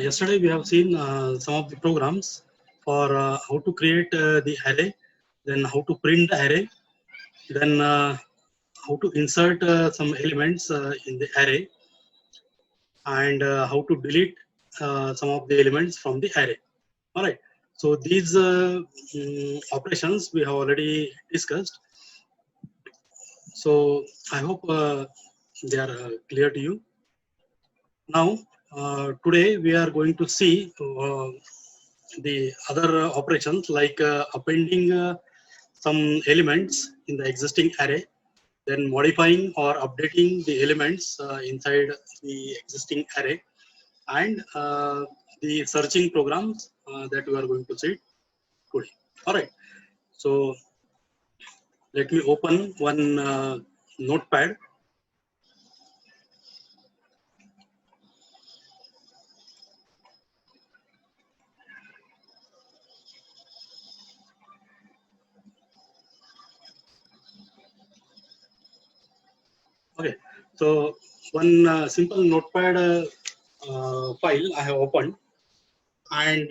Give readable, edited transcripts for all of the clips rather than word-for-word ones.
Yesterday we have seen some of the programs for how to create the array, then how to print the array, then how to insert some elements in the array, and how to delete some of the elements from the array. All right. So these operations we have already discussed. So I hope they are clear to you. Now, today we are going to see the other operations like appending some elements in the existing array, then modifying or updating the elements inside the existing array, and the searching programs that we are going to see today. All right. So let me open one notepad. Okay. So one simple notepad file I have opened, and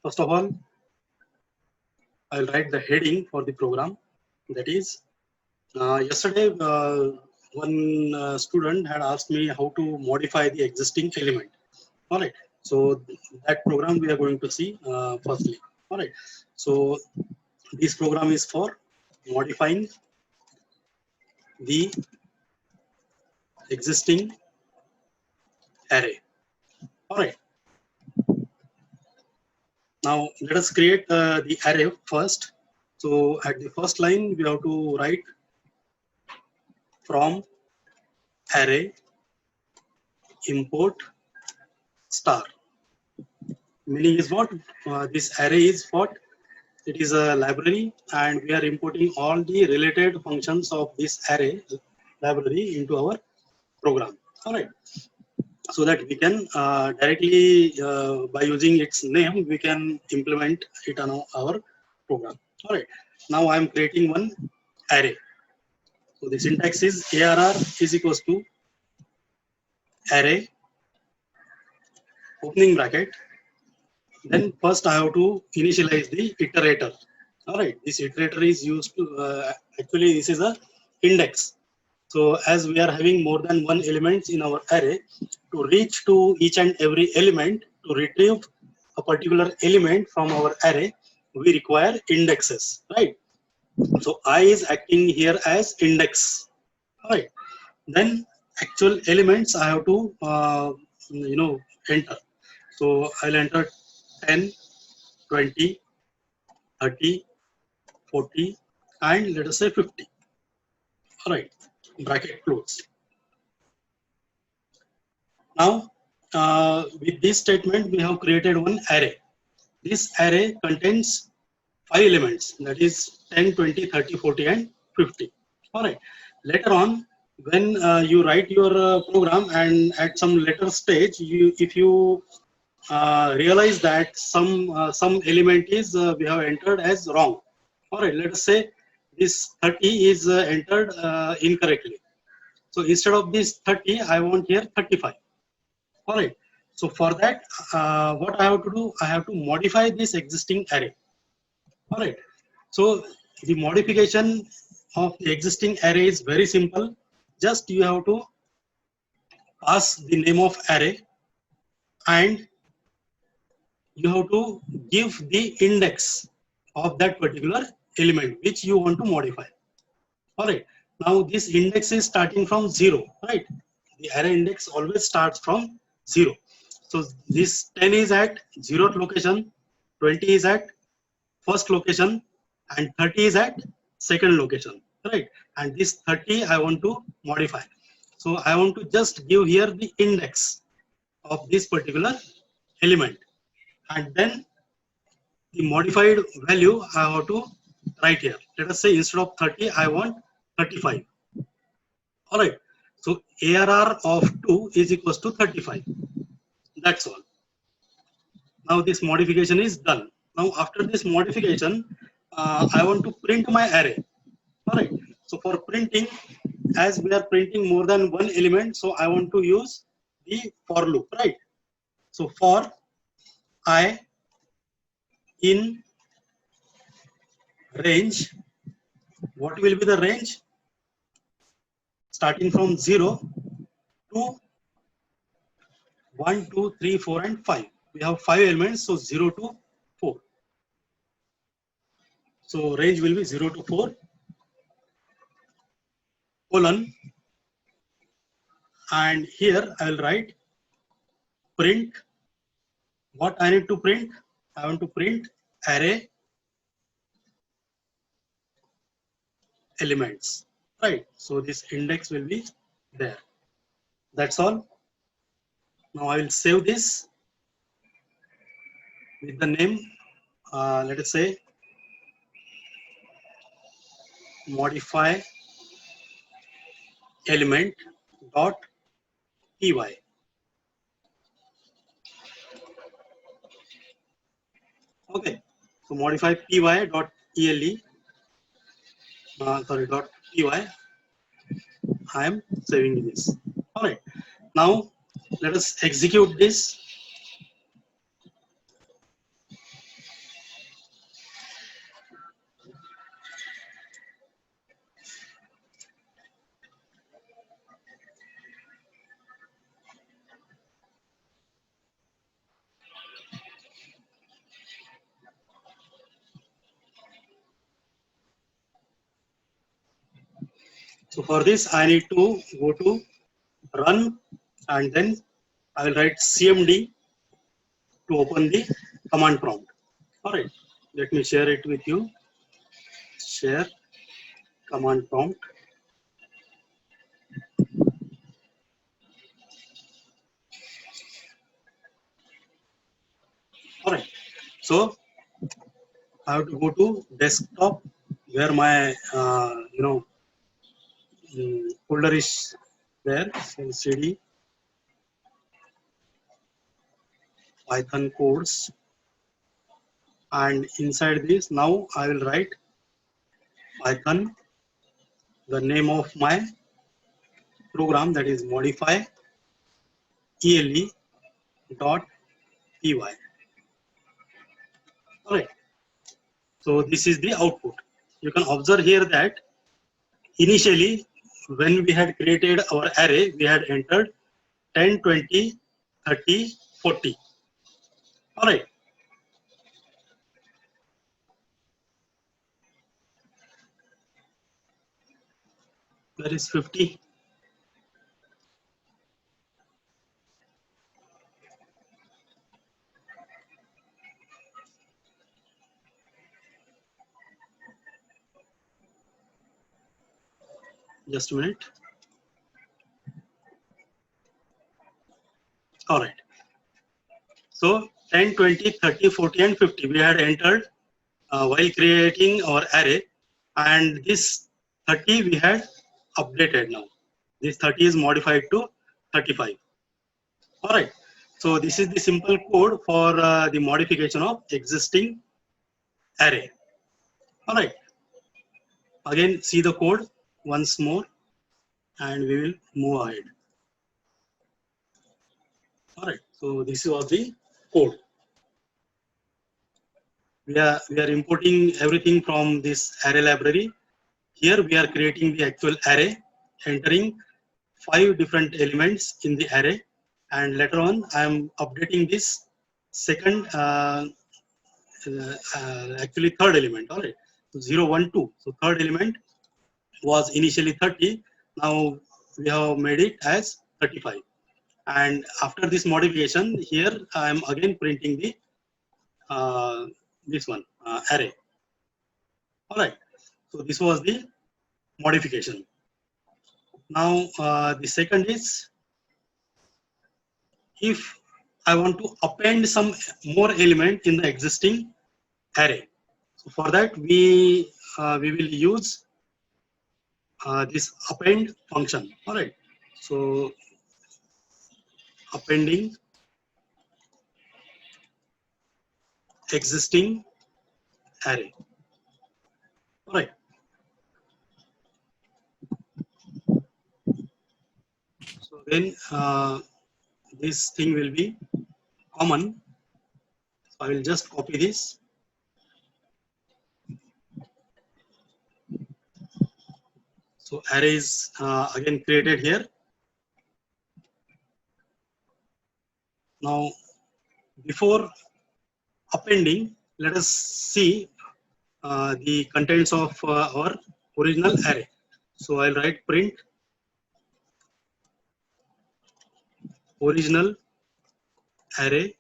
first of all, I'll write the heading for the program. That is, yesterday one student had asked me how to modify the existing element. All right. So that program we are going to see firstly. All right. So this program is for modifying the existing array. All right. Now let us create the array first. So at the first line, we have to write from array import star. Meaning is what? This array is what? It is a library, and we are importing all the related functions of this array library into our program. All right. So that we can directly, by using its name, we can implement it on our program. All right. Now I am creating one array. So the syntax is arr is equals to array opening bracket. Then first I have to initialize the iterator. All right. This iterator is used to actually this is a index. So as we are having more than one elements in our array, to reach to each and every element, to retrieve a particular element from our array, we require indexes, right? So I is acting here as index, right? Then actual elements I have to enter. So I'll enter 10, 20, 30, 40, and let us say 50. All right, bracket close. Now, with this statement, we have created one array. This array contains 5 elements, that is 10, 20, 30, 40, and 50. All right. Later on, when you write your program, and at some later stage, if you realize that some element is we have entered as wrong. All right. Let us say this 30 is entered incorrectly. So instead of this 30, I want here 35. All right. So for that, what I have to do, I have to modify this existing array. All right. So the modification of the existing array is very simple. Just you have to pass the name of array, and you have to give the index of that particular element which you want to modify. All right. Now this index is starting from 0, right? The array index always starts from 0. So this 10 is at 0th location, 20 is at first location, and 30 is at second location, right? And this 30 I want to modify. So I want to just give here the index of this particular element, and then the modified value I have to write here. Let us say instead of 30, I want 35. All right. So ARR of 2 is equals to 35. That's all. Now this modification is done. Now after this modification, I want to print my array. All right. So for printing, as we are printing more than one element, so I want to use the for loop, right? So for I in range, what will be the range? Starting from 0 to 1, 2, 3, 4, and 5. We have 5 elements, so 0 to 4. So range will be 0 to 4, colon, and here I will write print. What I need to print? I want to print array elements, right? So this index will be there. That's all. Now I will save this with the name, let us say modify element dot py. Okay, so modify py dot ele, dot py. I am saving this. All right. Now let us execute this. So for this, I need to go to run, and then I will write cmd to open the command prompt. All right. Let me share it with you. Share command prompt. All right. So I have to go to desktop where my folder is there. So cd Python codes, and inside this now I will write Python, the name of my program, that is modify ele dot py. All right. So this is the output. You can observe here that initially when we had created our array, we had entered 10, 20, 30, 40. All right. There is 50. Just a minute. All right. So 10, 20, 30, 40, and 50 we had entered while creating our array, and this 30 we had updated now. This 30 is modified to 35. All right. So this is the simple code for the modification of existing array. All right. Again, see the code once more, and we will move ahead. All right. So this was the code. We are importing everything from this array library. Here we are creating the actual array, entering 5 different elements in the array, and later on I am updating this second, actually third element. All right, so 0, 1, 2. So third element was initially 30. Now we have made it as 35. And after this modification, here I am again printing the this one array. All right. So this was the modification. Now the second is, if I want to append some more element in the existing array. So for that we will use this append function. All right. So appending existing array. All right. So then this thing will be common. So I will just copy this. So array is again created here. Now before appending, let us see the contents of our original array. So I'll write print original array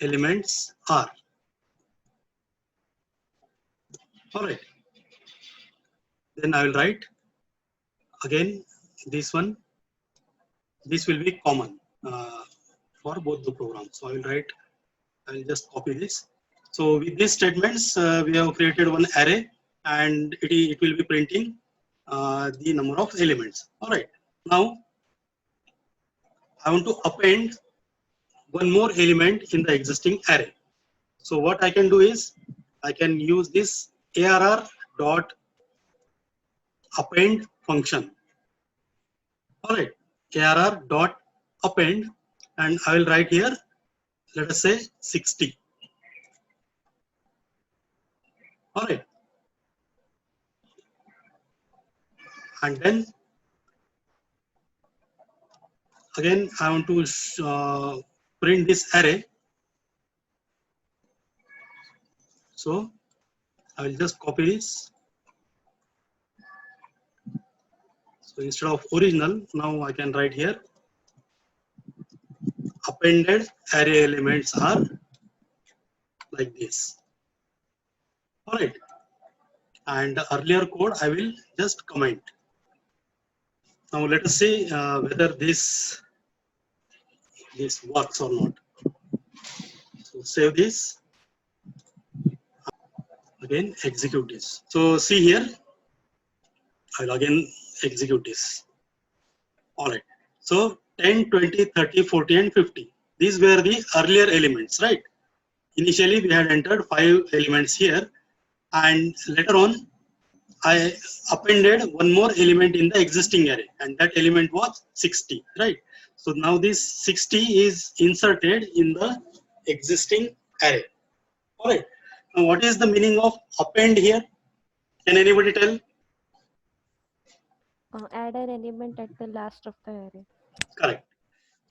elements are. All right. Then I will write again this one. This will be common for both the programs. So I will write. I will just copy this. So with these statements, we have created one array, and it will be printing the number of elements. All right. Now I want to append one more element in the existing array. So what I can do is I can use this arr dot append function. All right, arr dot append, and I will write here, let us say 60. All right, and then again I want to print this array. So I will just copy this. So instead of original, now I can write here appended array elements are like this. All right, and the earlier code I will just comment. Now let us see whether this works or not. So save this. Again execute this. So see here, I will again execute this. All right. So 10, 20, 30, 40, and 50. These were the earlier elements, right? Initially we had entered 5 elements here, and later on I appended one more element in the existing array, and that element was 60, right? So now this 60 is inserted in the existing array. All right. Now what is the meaning of append here? Can anybody tell? Add an element at the last of the array. Correct.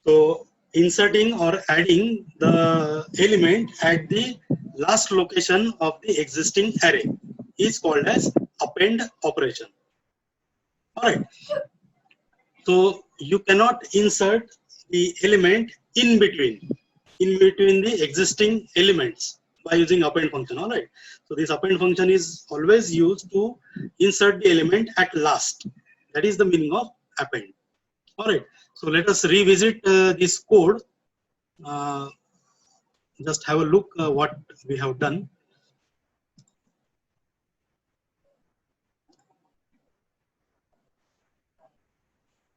So inserting or adding the element at the last location of the existing array is called as append operation. All right. So you cannot insert the element in between the existing elements by using append function. All right. So this append function is always used to insert the element at last. That is the meaning of append. All right. So let us revisit this code. Just have a look what we have done.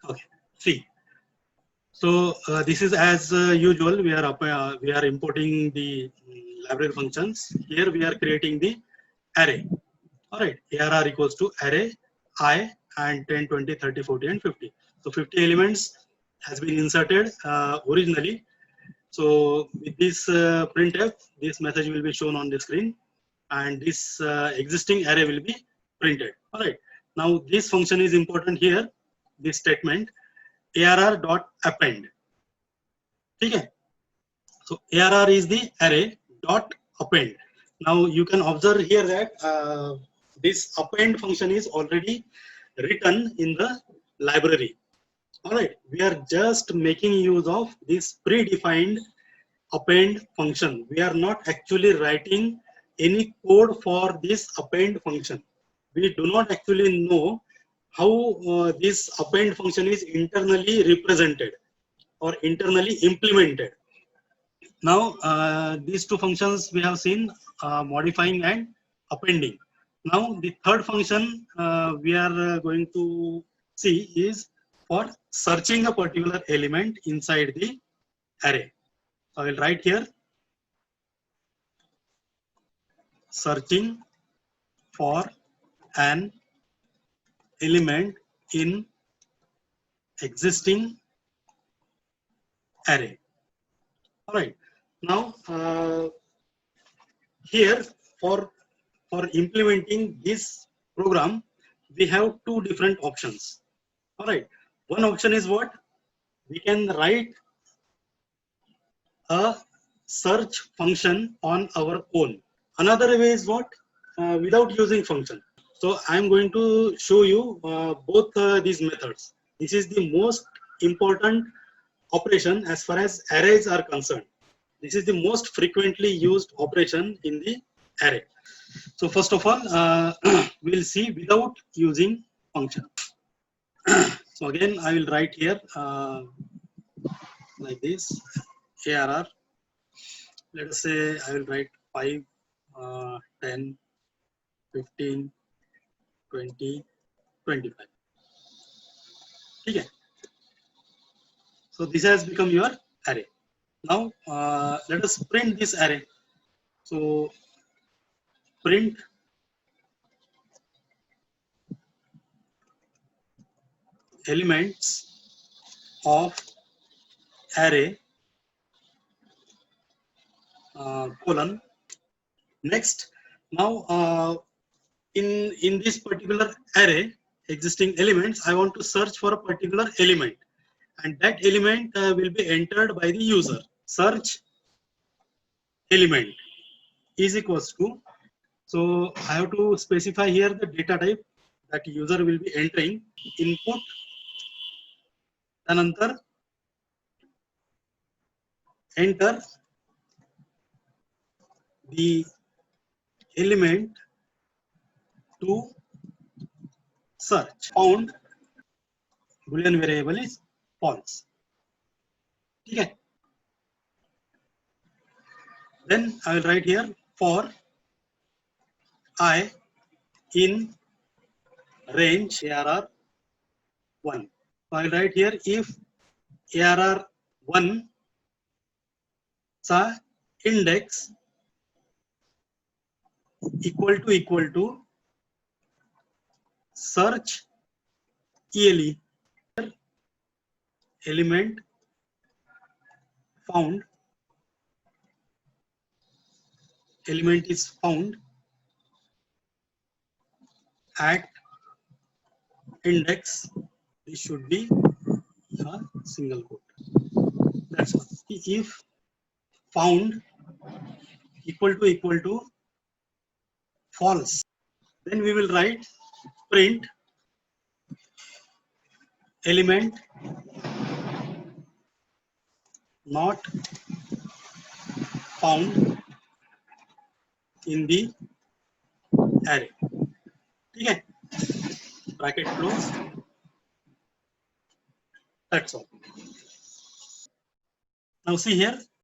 Okay. See. So this is as usual. We are importing the library functions. Here we are creating the array. All right. Arr equals to array I and 10, 20, 30, 40, and 50. So 50 elements has been inserted originally. So with this printf, this message will be shown on the screen, and this existing array will be printed. All right. Now this function is important here. This statement arr dot append. Okay. So arr is the array dot append. Now you can observe here that this append function is already written in the library. All right, we are just making use of this predefined append function. We are not actually writing any code for this append function. We do not actually know how this append function is internally represented or internally implemented. Now these two functions we have seen, modifying and appending. Now the third function we are going to see is for searching a particular element inside the array. So I will write here searching for an element in existing array. All right. Now here for implementing this program, we have two different options. All right. One option is what? We can write a search function on our own. Another way is what? Without using function. So I'm going to show you both these methods. This is the most important operation as far as arrays are concerned. This is the most frequently used operation in the array. So first of all, we'll see without using function. So again, I will write here like this, ARR. Let us say I will write 5, 10, 15, 20, 25. Okay. So this has become your array. Now let us print this array. So print elements of array colon. Next, now in this particular array existing elements, I want to search for a particular element, and that element will be entered by the user. Search element is equals to, so I have to specify here the data type that user will be entering, input, त्यानंतर enter the element to search. Found boolean variable is false. Okay. Then I will write here for I in range ARR 1. So I will write here if ARR 1 चा index equal to search ELE, element found, element is found at index, this should be a single quote. That's all. If found equal to false, then we will write print element not found in the array. Okay, bracket close. That's all. Now see here,